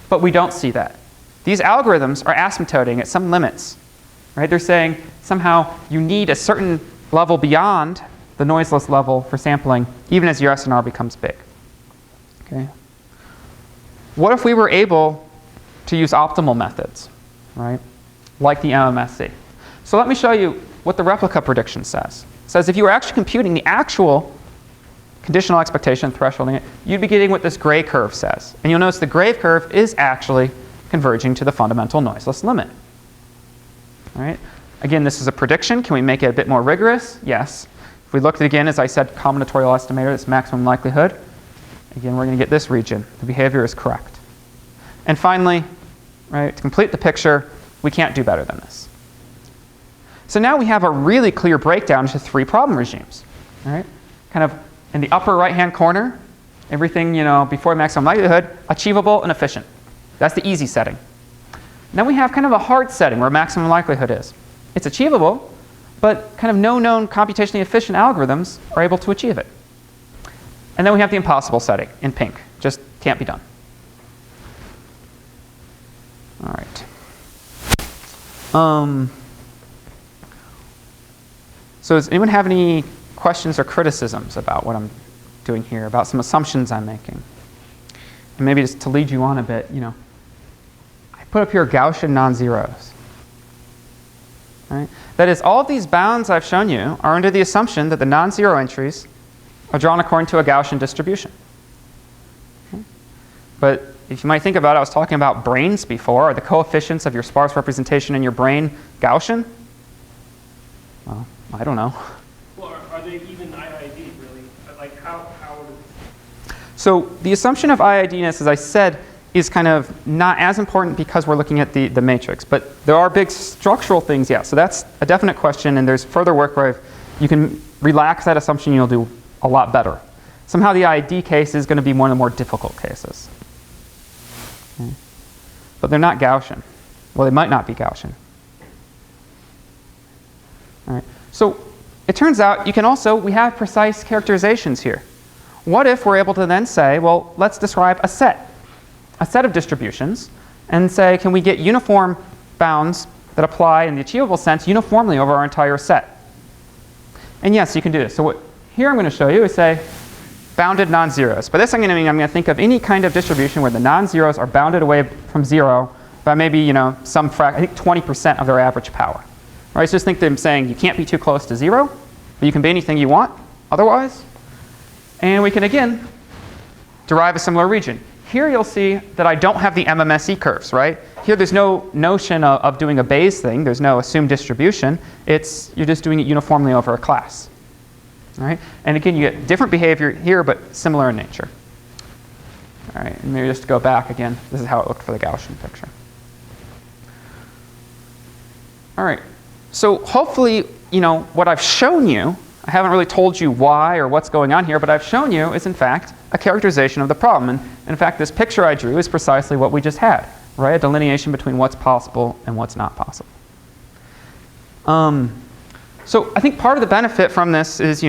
But we don't see that. These algorithms are asymptoting at some limits. Right? They're saying somehow you need a certain level beyond the noiseless level for sampling, even as your SNR becomes big. Okay? What if we were able to use optimal methods, right? Like the MMSE. So let me show you what the replica prediction says. It says if you were actually computing the actual conditional expectation thresholding it, you'd be getting what this gray curve says. And you'll notice the gray curve is actually converging to the fundamental noiseless limit. All right? Again, this is a prediction. Can we make it a bit more rigorous? Yes. If we looked at, again, as I said, combinatorial estimator, this maximum likelihood, again, we're going to get this region. The behavior is correct. And finally, right, to complete the picture, we can't do better than this. So now we have a really clear breakdown into three problem regimes. All right? Kind of in the upper right-hand corner, everything before maximum likelihood, achievable and efficient. That's the easy setting. Now we have kind of a hard setting where maximum likelihood is. It's achievable, but kind of no known computationally efficient algorithms are able to achieve it. And then we have the impossible setting in pink. Just can't be done. All right. So does anyone have any questions or criticisms about what I'm doing here, about some assumptions I'm making? And maybe just to lead you on a bit, I put up here Gaussian non-zeros. Right? That is, all of these bounds I've shown you are under the assumption that the non-zero entries are drawn according to a Gaussian distribution. Okay? But if you might think about it, I was talking about brains before. Are the coefficients of your sparse representation in your brain Gaussian? Well, I don't know. Well, are they even IID, really? Like, how would it... So the assumption of IID-ness, as I said, is kind of not as important because we're looking at the matrix. But there are big structural things, yeah. So that's a definite question, and there's further work where you can relax that assumption, you'll do a lot better. Somehow the IID case is going to be one of the more difficult cases. Okay. But they're not Gaussian. Well, they might not be Gaussian. All right. So it turns out we have precise characterizations here. What if we're able to then say, well, let's describe a set of distributions, and say, can we get uniform bounds that apply in the achievable sense uniformly over our entire set? And yes, you can do this. So here I'm going to show you is say bounded non-zeros. By this I'm going to think of any kind of distribution where the non-zeros are bounded away from zero by maybe some I think 20% of their average power. Right? So just think them saying you can't be too close to zero, but you can be anything you want otherwise. And we can again derive a similar region. Here you'll see that I don't have the MMSE curves, right? Here there's no notion of doing a Bayes thing. There's no assumed distribution. You're just doing it uniformly over a class. All right? And again, you get different behavior here, but similar in nature. All right, and maybe just to go back again, this is how it looked for the Gaussian picture. All right, so hopefully, what I've shown you, I haven't really told you why or what's going on here, but I've shown you is in fact a characterization of the problem. And in fact, this picture I drew is precisely what we just had, right? A delineation between what's possible and what's not possible. So I think part of the benefit from this is,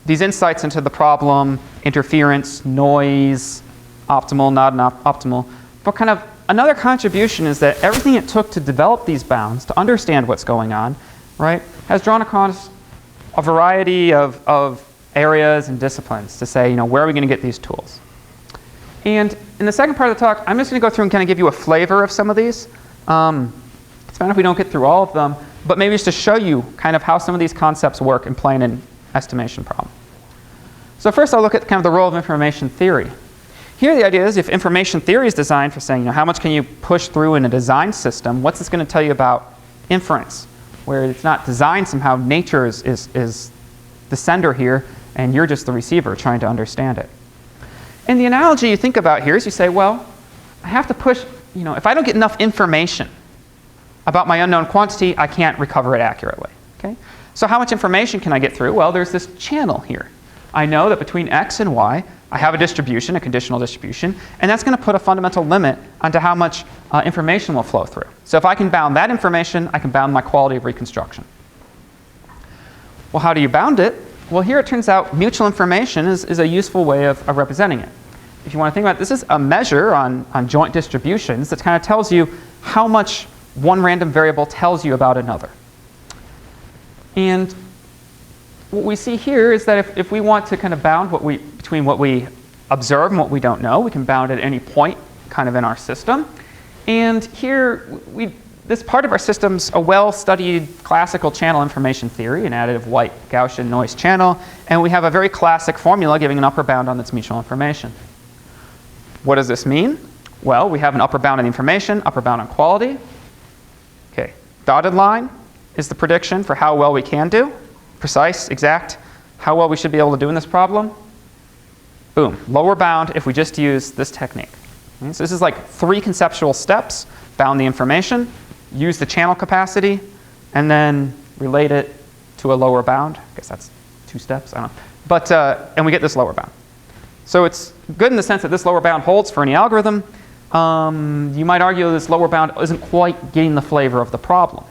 these insights into the problem, interference, noise, optimal, not optimal. But kind of another contribution is that everything it took to develop these bounds, to understand what's going on, right, has drawn across a variety of areas and disciplines to say, where are we going to get these tools? And in the second part of the talk, I'm just going to go through and kind of give you a flavor of some of these. It's fine if we don't get through all of them, but maybe just to show you kind of how some of these concepts work in playing an estimation problem. So first I'll look at kind of the role of information theory. Here the idea is if information theory is designed for saying, how much can you push through in a design system, what's this going to tell you about inference? Where it's not designed somehow, nature is the sender here, and you're just the receiver trying to understand it. And the analogy you think about here is you say, well, I have to push, if I don't get enough information about my unknown quantity, I can't recover it accurately. Okay? So how much information can I get through? Well, there's this channel here. I know that between x and y, I have a distribution, a conditional distribution, and that's going to put a fundamental limit onto how much information will flow through. So if I can bound that information, I can bound my quality of reconstruction. Well, how do you bound it? Well, here it turns out mutual information is a useful way of representing it. If you want to think about it, this is a measure on joint distributions that kind of tells you how much one random variable tells you about another. And what we see here is that if we want to kind of bound between what we observe and what we don't know, we can bound at any point kind of in our system. And here, this part of our system's a well-studied classical channel information theory, an additive white Gaussian noise channel, and we have a very classic formula giving an upper bound on its mutual information. What does this mean? Well, we have an upper bound on the information, upper bound on quality. Okay, dotted line is the prediction for how well we can do. Precise, exact, how well we should be able to do in this problem. Boom, lower bound if we just use this technique. Okay, so this is like 3 conceptual steps. Bound the information, use the channel capacity, and then relate it to a lower bound. I guess that's 2 steps, I don't know. But, and we get this lower bound. So it's good in the sense that this lower bound holds for any algorithm. You might argue this lower bound isn't quite getting the flavor of the problem.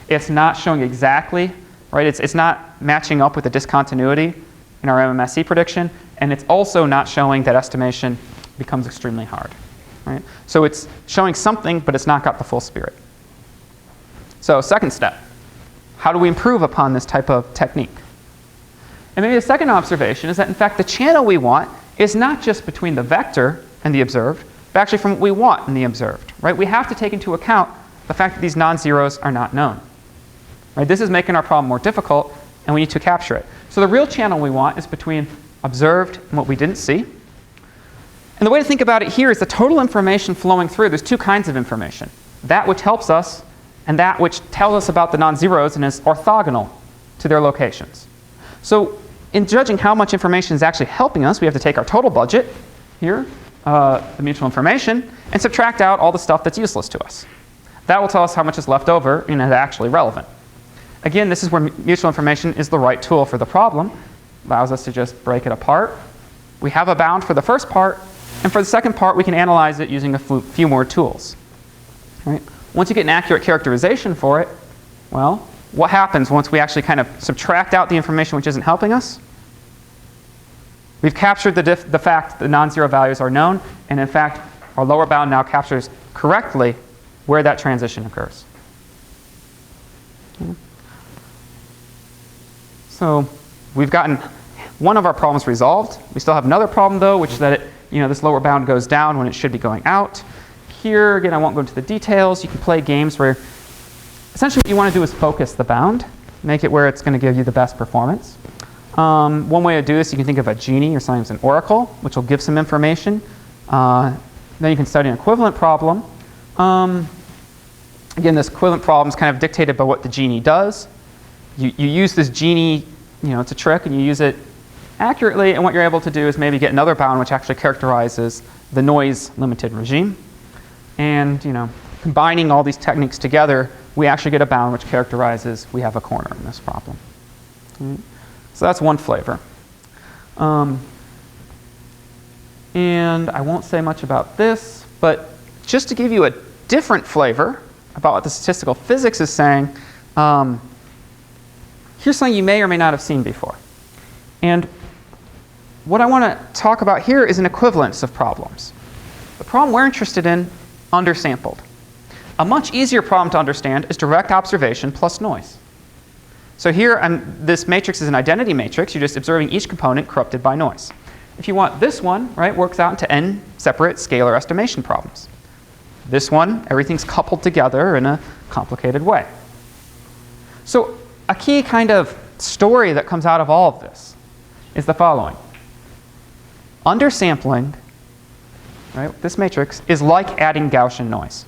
It's not showing exactly, right? It's not matching up with the discontinuity in our MMSE prediction, and it's also not showing that estimation becomes extremely hard. Right? So it's showing something, but it's not got the full spirit. So second step, how do we improve upon this type of technique? And maybe the second observation is that in fact the channel we want is not just between the vector and the observed, but actually from what we want in the observed. Right? We have to take into account the fact that these non-zeros are not known. Right? This is making our problem more difficult, and we need to capture it. So the real channel we want is between observed and what we didn't see. And the way to think about it here is the total information flowing through. There's 2 kinds of information. That which helps us and that which tells us about the non-zeros and is orthogonal to their locations. So in judging how much information is actually helping us, we have to take our total budget here, the mutual information, and subtract out all the stuff that's useless to us. That will tell us how much is left over and is actually relevant. Again, this is where mutual information is the right tool for the problem. Allows us to just break it apart. We have a bound for the first part, and for the second part, we can analyze it using a few more tools. Right? Once you get an accurate characterization for it, well, what happens once we actually kind of subtract out the information which isn't helping us? We've captured the fact the non-zero values are known, and in fact, our lower bound now captures correctly where that transition occurs. Okay. So we've gotten one of our problems resolved. We still have another problem, though, which is that this lower bound goes down when it should be going out. Here, again, I won't go into the details. You can play games where essentially what you want to do is focus the bound, make it where it's going to give you the best performance. One way to do this, you can think of a genie or sometimes an oracle, which will give some information. Then you can study an equivalent problem. Again, this equivalent problem is kind of dictated by what the genie does. You use this genie it's a trick and you use it accurately, and what you're able to do is maybe get another bound which actually characterizes the noise limited regime. And combining all these techniques together, we actually get a bound which characterizes we have a corner in this problem. Right? So that's one flavor. And I won't say much about this, but just to give you a different flavor about what the statistical physics is saying, here's something you may or may not have seen before. And what I want to talk about here is an equivalence of problems. The problem we're interested in, undersampled. A much easier problem to understand is direct observation plus noise. So here, this matrix is an identity matrix. You're just observing each component corrupted by noise. If you want this one, right, works out into n separate scalar estimation problems. This one, everything's coupled together in a complicated way. So a key kind of story that comes out of all of this is the following. Undersampling, right, this matrix, is like adding Gaussian noise.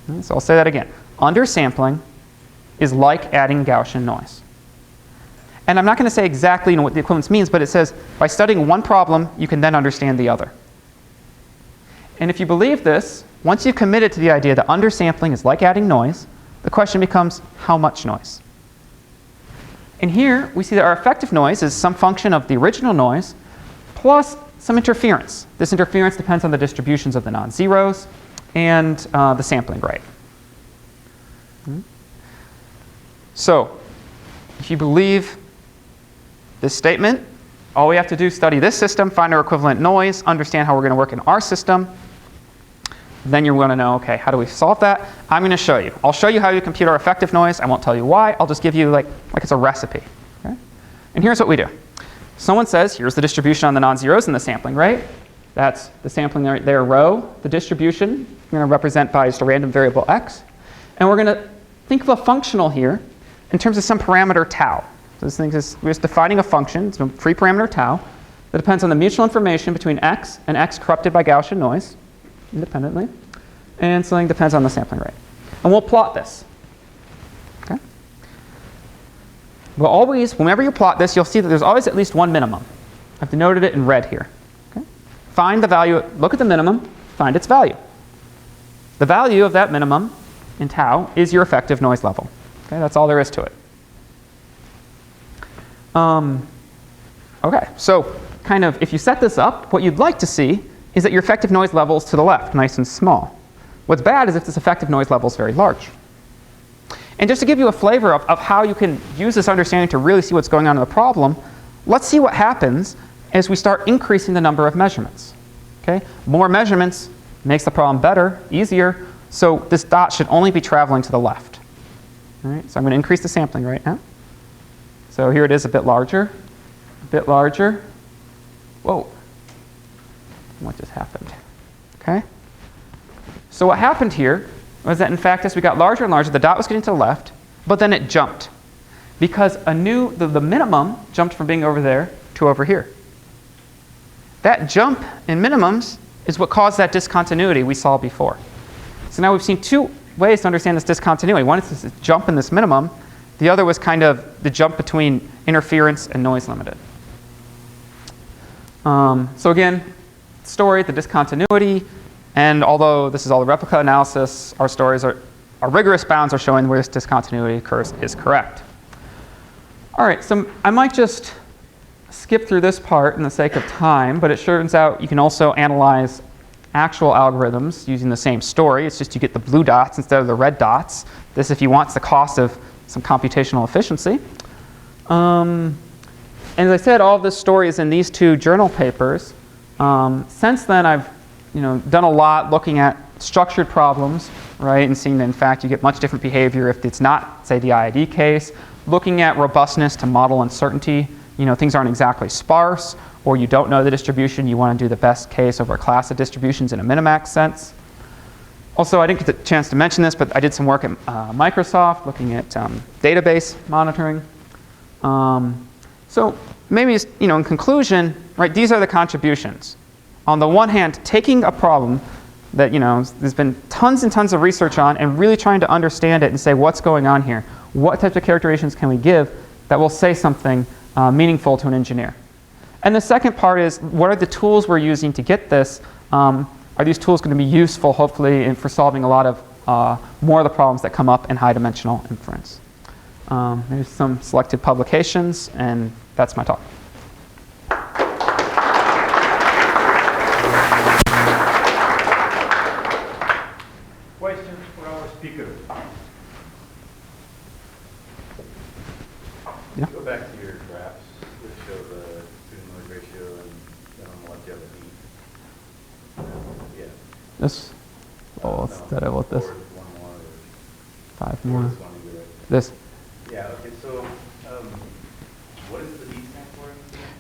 Okay, so I'll say that again. Undersampling is like adding Gaussian noise. And I'm not going to say exactly what the equivalence means, but it says by studying one problem, you can then understand the other. And if you believe this, once you've committed to the idea that undersampling is like adding noise, the question becomes how much noise? And here we see that our effective noise is some function of the original noise plus some interference. This interference depends on the distributions of the non-zeros and the sampling rate. So if you believe this statement, all we have to do is study this system, find our equivalent noise, understand how we're going to work in our system. Then you're going to know, okay, how do we solve that? I'm going to show you. I'll show you how you compute our effective noise. I won't tell you why. I'll just give you like it's a recipe. Okay? And here's what we do. Someone says, here's the distribution on the non-zeros and the sampling rate. That's the sampling rate there, rho. The distribution we're going to represent by just a random variable x. And we're going to think of a functional here in terms of some parameter tau. So this thing is, we're just defining a function, it's a free parameter tau, that depends on the mutual information between x and x corrupted by Gaussian noise, independently, and something depends on the sampling rate. And we'll plot this. Okay? We'll always, whenever you plot this, you'll see that there's always at least one minimum. I've denoted it in red here. Okay? Find the value, look at the minimum, find its value. The value of that minimum in tau is your effective noise level. Okay? That's all there is to it. Okay, so kind of if you set this up, what you'd like to see is that your effective noise level is to the left, nice and small. What's bad is if this effective noise level is very large. And just to give you a flavor of how you can use this understanding to really see what's going on in the problem, let's see what happens as we start increasing the number of measurements. Okay? More measurements makes the problem better, easier, so this dot should only be traveling to the left. All right, so I'm going to increase the sampling rate now. So here it is a bit larger, a bit larger. Whoa, what just happened? Okay. So what happened here was that in fact as we got larger and larger, the dot was getting to the left, but then it jumped. Because the minimum jumped from being over there to over here. That jump in minimums is what caused that discontinuity we saw before. So now we've seen two ways to understand this discontinuity. One is this jump in this minimum. The other was kind of the jump between interference and noise limited. So again, story, the discontinuity, and although this is all the replica analysis, our rigorous bounds are showing where this discontinuity occurs is correct. All right, so I might just skip through this part in the sake of time, but it turns out you can also analyze actual algorithms using the same story. It's just you get the blue dots instead of the red dots. This, if you want, is the cost of some computational efficiency. And as I said, all of this story is in these two journal papers. Since then, I've done a lot looking at structured problems, right, and seeing that in fact you get much different behavior if it's not, say, the IID case. Looking at robustness to model uncertainty. Things aren't exactly sparse, or you don't know the distribution. You want to do the best case over a class of distributions in a minimax sense. Also, I didn't get the chance to mention this, but I did some work at Microsoft looking at database monitoring. So maybe, in conclusion, right, these are the contributions. On the one hand, taking a problem that, there's been tons and tons of research on and really trying to understand it and say what's going on here. What types of characterizations can we give that will say something meaningful to an engineer. And the second part is, what are the tools we're using to get this? Are these tools going to be useful, hopefully, for solving a lot of more of the problems that come up in high-dimensional inference? There's some selected publications, and that's my talk. Questions for our speaker? Yeah. Go back to your graphs that show the student-noise ratio and what you have to eat. Yeah. This? Oh, let's study about this. One more. 5 more. This one you do right. This. Yeah, okay, so what does the D stand for?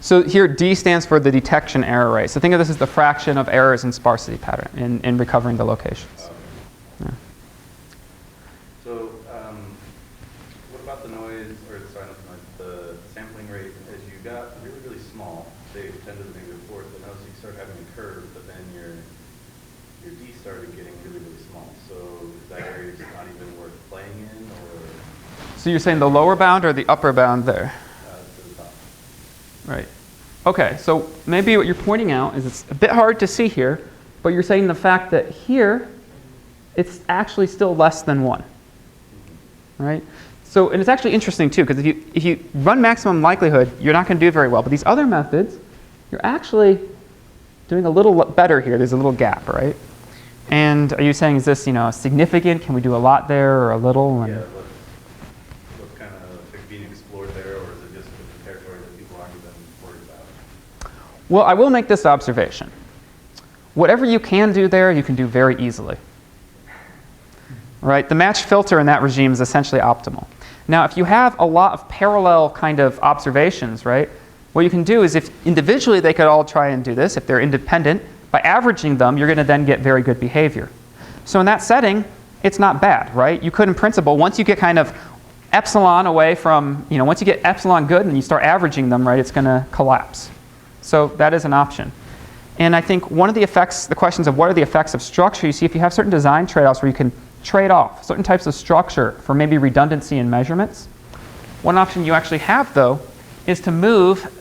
So here, D stands for the detection error rate. So think of this as the fraction of errors in sparsity pattern, in recovering the locations. Yeah. So what about the noise, or sorry, not the noise, the sampling rate? As you got really, really small, say 10 to the -4th, but notice you start having a curve, but then your D started getting really, really small. So is that area just not even worth playing in, or? So you're saying the lower bound or the upper bound there? To the top. Right. Okay, so maybe what you're pointing out is it's a bit hard to see here, but you're saying the fact that here, it's actually still less than 1. Right? So, and it's actually interesting too, because if you run maximum likelihood, you're not going to do very well. But these other methods, you're actually doing a little better here. There's a little gap, right? And are you saying, is this, significant? Can we do a lot there or a little? And Yeah, what's kind of being explored there, or is it just the territory that people aren't even worried about? Well, I will make this observation. Whatever you can do there, you can do very easily. Right? The match filter in that regime is essentially optimal. Now, if you have a lot of parallel kind of observations, right, what you can do is if individually they could all try and do this, if they're independent, by averaging them, you're going to then get very good behavior. So in that setting, it's not bad, right? You could, in principle, once you get kind of epsilon away from, once you get epsilon good and you start averaging them, right, it's going to collapse. So that is an option. And I think one of the effects, the questions of what are the effects of structure, you see if you have certain design trade-offs where you can trade off certain types of structure for maybe redundancy in measurements. One option you actually have, though, is to move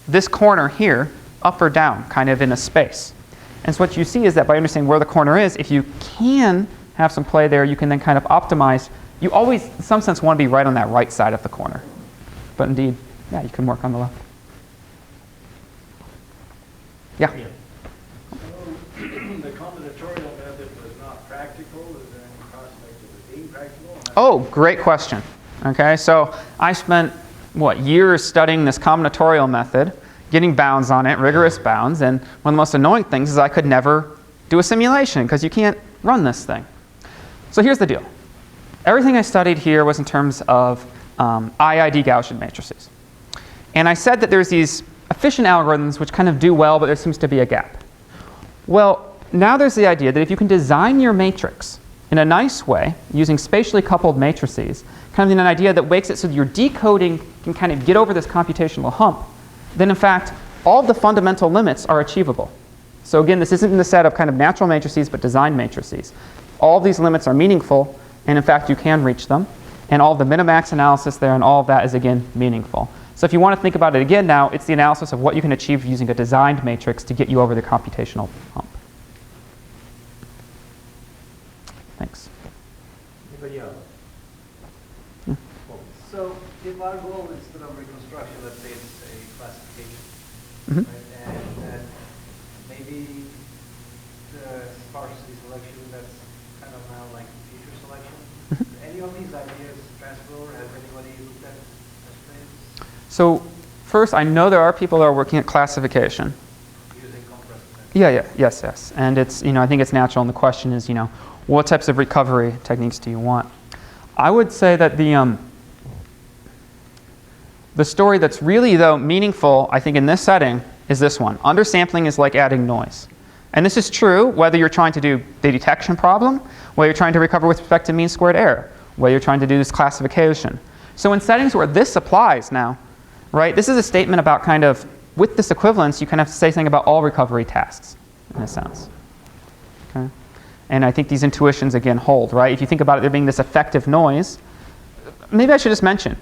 this corner here up or down, kind of in a space. And so what you see is that by understanding where the corner is, if you can have some play there, you can then kind of optimize. You always, in some sense, want to be right on that right side of the corner. But indeed, yeah, you can work on the left. Yeah? So the combinatorial method was not practical. Is there any prospect of it being practical? Oh, great question. Okay, so I spent, years studying this combinatorial method, getting bounds on it, rigorous bounds, and one of the most annoying things is I could never do a simulation because you can't run this thing. So here's the deal. Everything I studied here was in terms of IID Gaussian matrices. And I said that there's these efficient algorithms which kind of do well, but there seems to be a gap. Well, now there's the idea that if you can design your matrix in a nice way, using spatially coupled matrices, kind of in an idea that makes it so that your decoding can kind of get over this computational hump, then in fact, all the fundamental limits are achievable. So again, this isn't in the set of kind of natural matrices, but design matrices. All these limits are meaningful, and in fact, you can reach them. And all the minimax analysis there and all of that is, again, meaningful. So if you want to think about it again now, it's the analysis of what you can achieve using a designed matrix to get you over the computational hump. Thanks. Anybody else? Yeah. So if our goal instead of reconstruction, let's say it's a classification, Mhm. right? And then maybe the sparsity selection, that's kind of now like feature selection. Any of these ideas transfer, or has anybody looked at such things So first, I know there are people that are working at classification. using compressed method? Yes. And it's, I think it's natural. And the question is, what types of recovery techniques do you want? I would say that the story that's really, though, meaningful, I think, in this setting is this one. Undersampling is like adding noise. And this is true whether you're trying to do the detection problem, whether you're trying to recover with respect to mean squared error, whether you're trying to do this classification. So in settings where this applies now, right, this is a statement about kind of, with this equivalence, you kind of have to say something about all recovery tasks, in a sense. Okay? And I think these intuitions, again, hold, right? If you think about it, there being this effective noise, maybe I should just mention,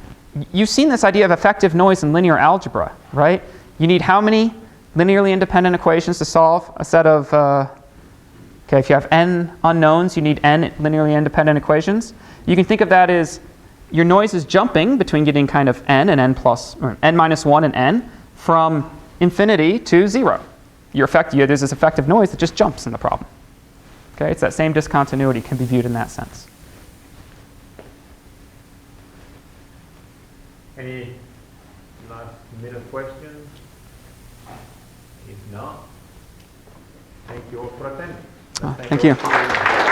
you've seen this idea of effective noise in linear algebra, right? You need how many linearly independent equations to solve a set of, okay, if you have n unknowns, you need n linearly independent equations. You can think of that as your noise is jumping between getting kind of n and n plus, or n minus 1 and n from infinity to 0. There's this effective noise that just jumps in the problem. Okay, it's that same discontinuity can be viewed in that sense. Any last minute questions? If not, thank you all for attending. Thank you. all for